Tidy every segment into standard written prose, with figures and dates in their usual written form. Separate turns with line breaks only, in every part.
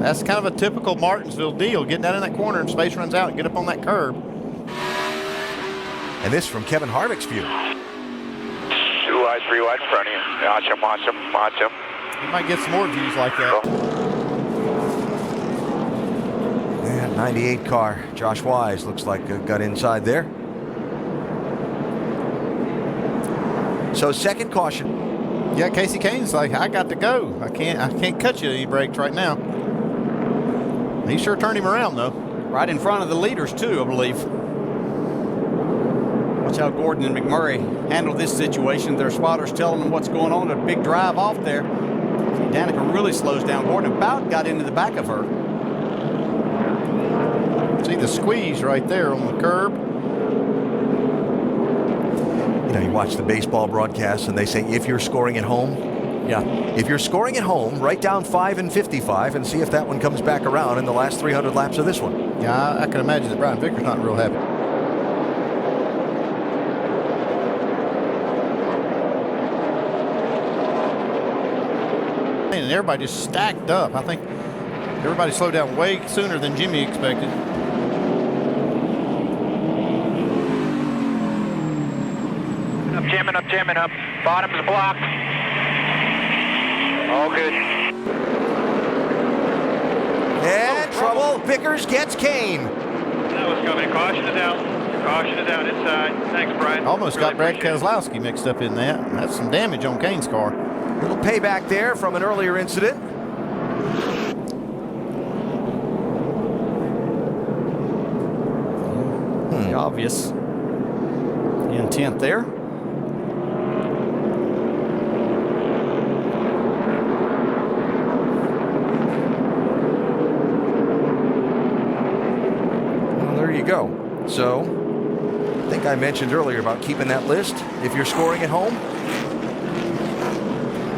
That's kind of a typical Martinsville deal. Get down in that corner and space runs out and get up on that curb.
And this from Kevin Harvick's view.
2 wide, 3 wide in front of you. Watch him, watch him, watch him.
You might get some more views like that.
And 98 car, Josh Wise, looks like got inside there. So second caution.
Yeah, Casey Kane's like, I got to go. I can't cut you any brakes right now. He sure turned him around though.
Right in front of the leaders too, I believe. Watch how Gordon and McMurray handle this situation. Their spotters telling them what's going on. A big drive off there. Danica really slows down. Gordon about got into the back of her.
See the squeeze right there on the curb.
You know, you watch the baseball broadcast and they say if you're scoring at home.
Yeah.
If you're scoring at home, write down 5 and 55 and see if that one comes back around in the last 300 laps of this one.
Yeah, I can imagine that Brian Vicker's not real happy. And everybody just stacked up. I think everybody slowed down way sooner than Jimmy expected.
Up, jamming up. Bottom's blocked. All good.
And trouble. Vickers gets Kane.
That was coming. Caution is out. Caution is out inside. Thanks, Brian.
Almost got Brad Keselowski mixed up in that. That's some damage on Kane's car.
Little payback there from an earlier incident.
Obvious. The intent there.
Well, there you go. So, I think I mentioned earlier about keeping that list if you're scoring at home.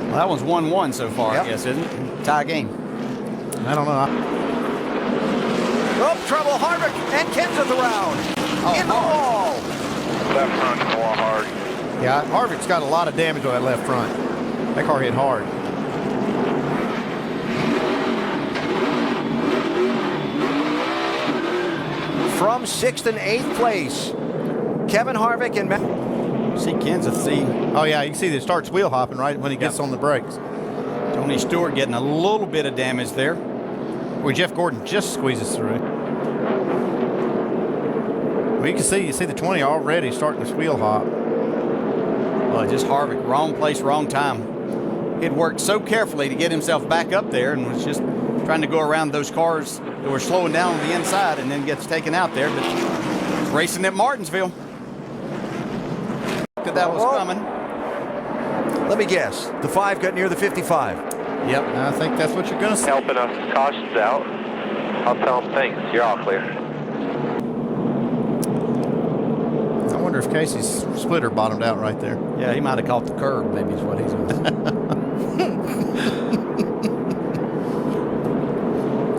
Well, that one's 1-1 so far,
Yep.
I guess, isn't it? Tie game.
I don't know.
Oh, trouble. Harvick and Kenseth around. In the wall.
Left front in the wall hard.
Yeah, Harvick's got a lot of damage on that left front. That car hit hard.
From 6th and 8th place, Kevin Harvick and Matt.
See Kenseth, see
Oh yeah, you can see that it starts wheel hopping right when he gets on the brakes.
Tony Stewart getting a little bit of damage there.
Where Jeff Gordon just squeezes through. Well, you see the 20 already starting this wheel hop.
Well, just Harvick, wrong place, wrong time. He'd worked so carefully to get himself back up there and was just trying to go around those cars that were slowing down on the inside and then gets taken out there. But he's racing at Martinsville. That was coming.
Let me guess. The 5 got near the 55.
Yep, I think that's what you're going to see.
Helping us. Caution's out. I'll tell them thanks. You're all clear.
I wonder if Casey's splitter bottomed out right there.
Yeah, he might have caught the curb, maybe is what he's on.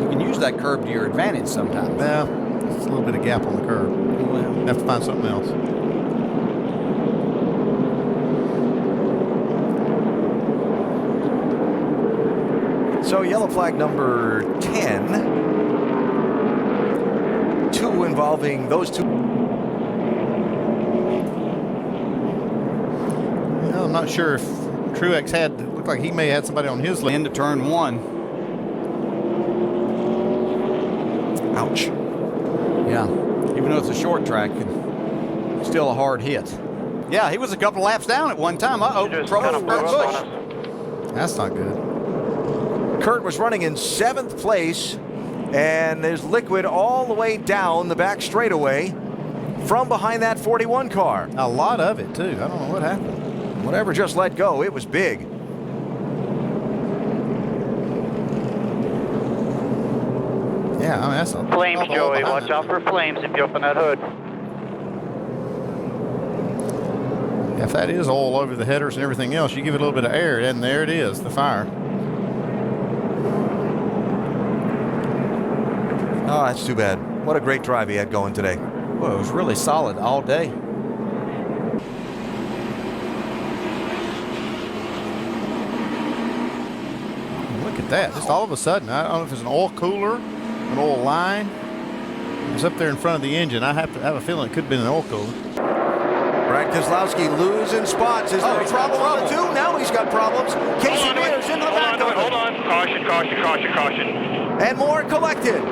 You can use that curb to your advantage sometimes.
Yeah, it's a little bit of gap on the curb.
Well,
Have to find something else.
So yellow flag number 10. 2 involving those 2.
Well, I'm not sure if Truex looked like he may have had somebody on his list.
into turn 1.
Ouch.
Yeah, even though it's a short track, still a hard hit. Yeah, he was a couple laps down at one time. Uh-oh,
Just
trouble
kind of
for
blew up
Busch.
on us.
That's not good.
Kurt was running in 7th place, and there's liquid all the way down the back straightaway from behind that 41 car.
A lot of it, too. I don't know what happened.
Whatever just let go, it was big.
Yeah, I mean, that's a
Flames,
awful lot
Joey.
behind
Watch
that.
out for flames if you open that hood.
If that is oil over the headers and everything else, you give it a little bit of air, and there it is, the fire.
Oh, that's too bad. What a great drive he had going today.
Well, it was really solid all day.
What Look at that. Just all of a sudden, I don't know if it's an oil cooler, an oil line. It's up there in front of the engine. I have a feeling it could have been an oil cooler.
Brad Keselowski losing spots. Is there a problem on the 2? Now he's got problems. Casey Mears into the back of it.
Hold on. Caution, caution, caution, caution.
And more collected.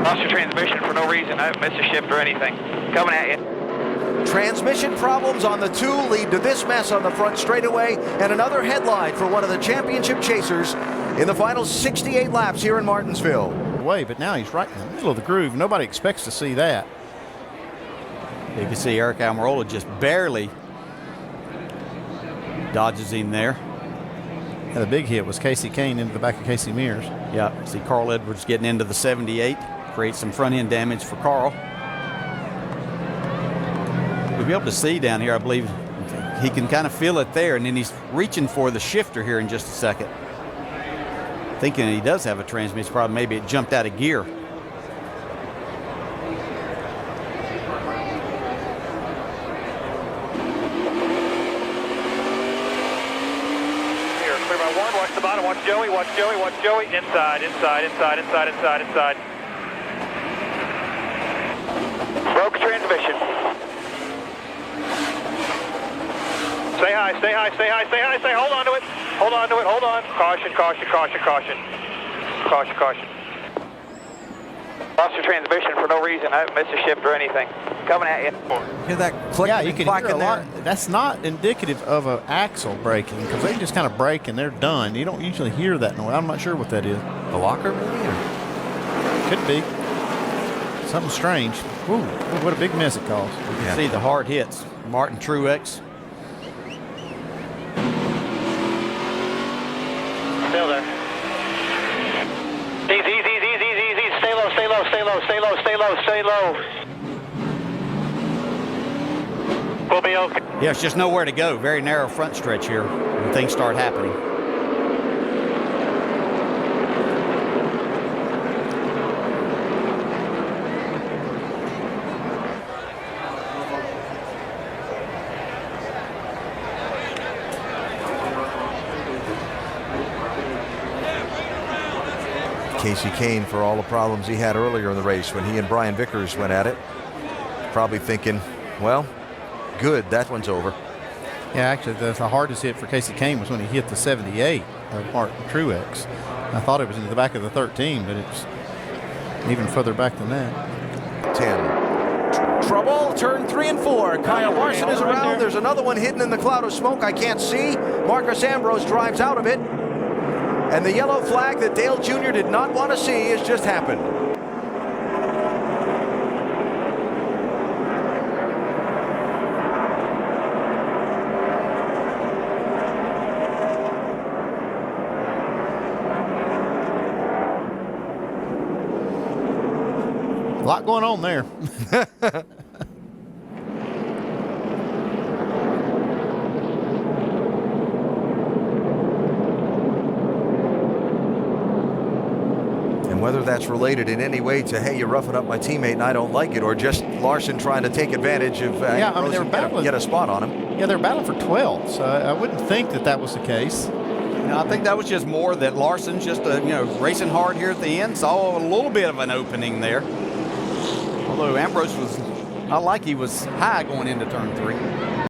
Lost your transmission for no reason. I haven't missed a shift or anything. Coming at you.
Transmission problems on the 2 lead to this mess on the front straightaway, and another headline for one of the championship chasers in the final 68 laps here in Martinsville.
Way, but now he's right in the middle of the groove. Nobody expects to see that.
You can see Eric Almirola just barely dodges him there.
And the big hit was Casey Kane into the back of Casey Mears.
Yeah, see Carl Edwards getting into the 78, creates some front end damage for Carl. We'll be able to see down here, I believe he can kind of feel it there, and then he's reaching for the shifter here in just a second. Thinking he does have a transmission problem, maybe it jumped out of gear.
Here, clear by 1. Watch the bottom. Watch Joey. Watch Joey. Watch Joey. Inside, inside, inside, inside, inside, inside. Broke transmission. Stay high, stay high, stay high, stay high, stay. Hold on to it. Hold on to it. Hold on. Caution, caution, caution, caution. Caution, caution. Lost your transmission for no reason. I haven't missed a shift or anything. Coming at you.
Hear that click?
Yeah, you can hear a
in
lot. That's not indicative of an axle braking, because they just kind of brake and they're done. You don't usually hear that noise. I'm not sure what that is.
The locker maybe? Or?
Could be. Something strange. Ooh, what a big mess it caused.
You can see the hard hits. Martin Truex.
Still there. Easy, easy, easy, easy, easy, easy. Stay low, stay low, stay low, stay low, stay low, stay low. We'll be okay.
Yeah, it's just nowhere to go. Very narrow front stretch here when things start happening.
Casey Kane, for all the problems he had earlier in the race when he and Brian Vickers went at it, probably thinking, well, good, that one's over.
Yeah, actually, the hardest hit for Casey Kane was when he hit the 78 of Martin Truex. I thought it was in the back of the 13, but it's even further back than that.
10. Trouble, turn 3 and 4. Kyle Larson is around. There's another one hidden in the cloud of smoke I can't see. Marcus Ambrose drives out of it. And the yellow flag that Dale Jr. did not want to see has just happened.
A lot going on there.
Whether that's related in any way to, hey, you're roughing up my teammate and I don't like it, or just Larson trying to take advantage of
yeah, I mean, they were battling,
get a spot on him.
Yeah, they're battling for 12, so I wouldn't think that that was the case.
No, I think that was just more that Larson's just racing hard here at the end, saw a little bit of an opening there. Although Ambrose was not like he was high going into turn 3.